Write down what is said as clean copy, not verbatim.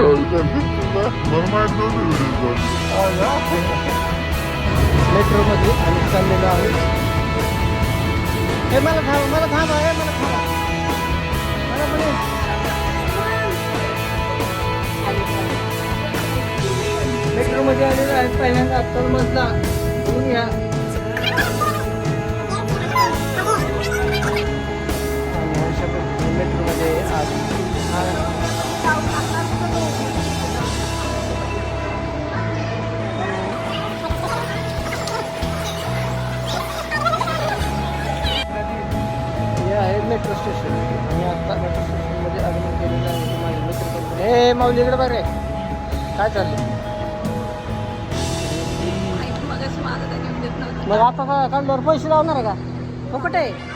Metro मध्ये आम्ही चाललेलो आहोत. हे मला थांबा, मला थांबा, हे मला थांबा, मला पण मेट्रो मध्ये आलेलो आहे. पहिल्यांदा अत्तर मजला बघून घ्या. मेट्रो मध्ये आहे मेट्रो स्टेशन. आणि आता मेट्रो स्टेशन मध्ये आगमन केलेलं आहे माझे मित्र कंपनी. हे माऊलीकडे बघ रे, काय चाललं मग आता काढल्यावर पैसे लावणार आहे का? फुकट आहे.